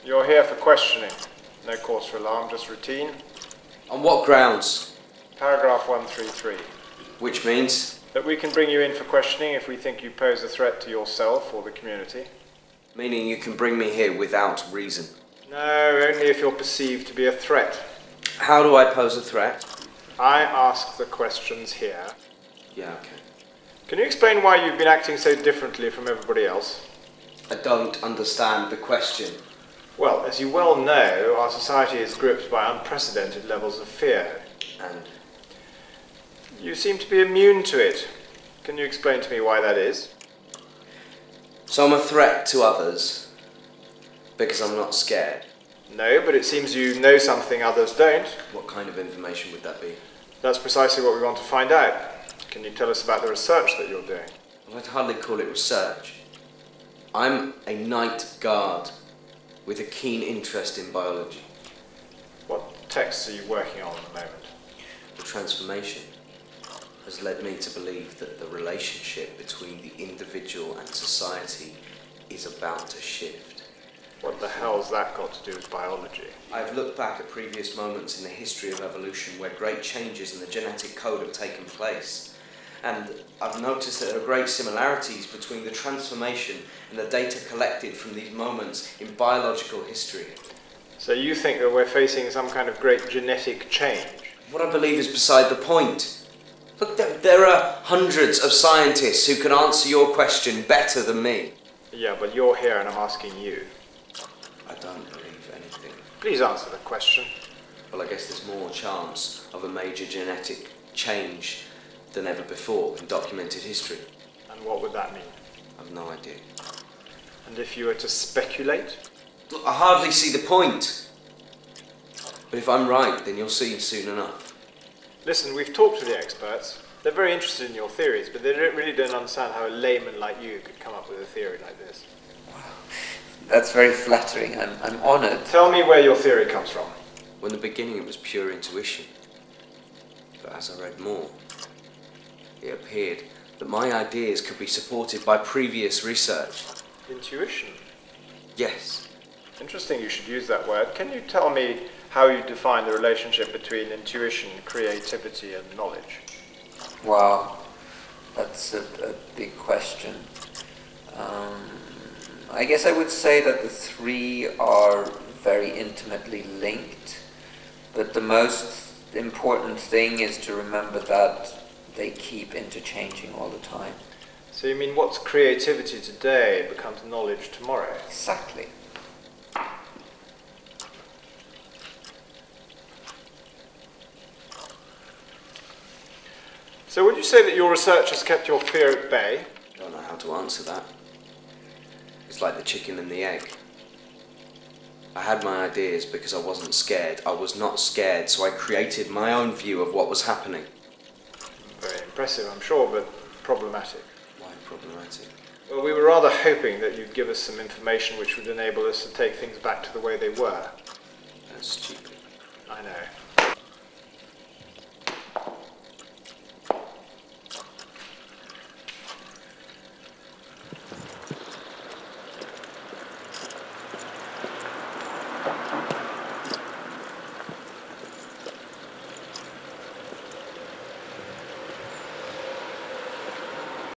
You're here for questioning. No cause for alarm, just routine. On what grounds? Paragraph 133. Which means? That we can bring you in for questioning if we think you pose a threat to yourself or the community. Meaning you can bring me here without reason? No, only if you're perceived to be a threat. How do I pose a threat? I ask the questions here. Yeah, okay. Can you explain why you've been acting so differently from everybody else? I don't understand the question. Well, as you well know, our society is gripped by unprecedented levels of fear. And? You seem to be immune to it. Can you explain to me why that is? So I'm a threat to others because I'm not scared? No, but it seems you know something others don't. What kind of information would that be? That's precisely what we want to find out. Can you tell us about the research that you're doing? Well, I'd hardly call it research. I'm a night guard with a keen interest in biology. What texts are you working on at the moment? The transformation has led me to believe that the relationship between the individual and society is about to shift. What the hell's that got to do with biology? I've looked back at previous moments in the history of evolution where great changes in the genetic code have taken place. And I've noticed that there are great similarities between the transformation and the data collected from these moments in biological history. So you think that we're facing some kind of great genetic change? What I believe is beside the point. Look, there are hundreds of scientists who can answer your question better than me. Yeah, but you're here and I'm asking you. I don't believe anything. Please answer the question. Well, I guess there's more chance of a major genetic change than ever before in documented history. And what would that mean? I've no idea. And if you were to speculate? Look, I hardly see the point. But if I'm right, then you'll see soon enough. Listen, we've talked to the experts. They're very interested in your theories, but they really don't understand how a layman like you could come up with a theory like this. Wow. That's very flattering. I'm honoured. Tell me where your theory comes from. Well, in the beginning it was pure intuition. But as I read more, it appeared that my ideas could be supported by previous research. Intuition? Yes. Interesting you should use that word. Can you tell me how you define the relationship between intuition, creativity and knowledge? Wow, that's a big question. I guess I would say that the three are very intimately linked, but the most important thing is to remember that they keep interchanging all the time. So you mean what's creativity today becomes knowledge tomorrow? Exactly. So would you say that your research has kept your fear at bay? I don't know how to answer that. It's like the chicken and the egg. I had my ideas because I wasn't scared. I was not scared, so I created my own view of what was happening. Very impressive, I'm sure, but problematic. Why problematic? Well, we were rather hoping that you'd give us some information which would enable us to take things back to the way they were. That's stupid. I know.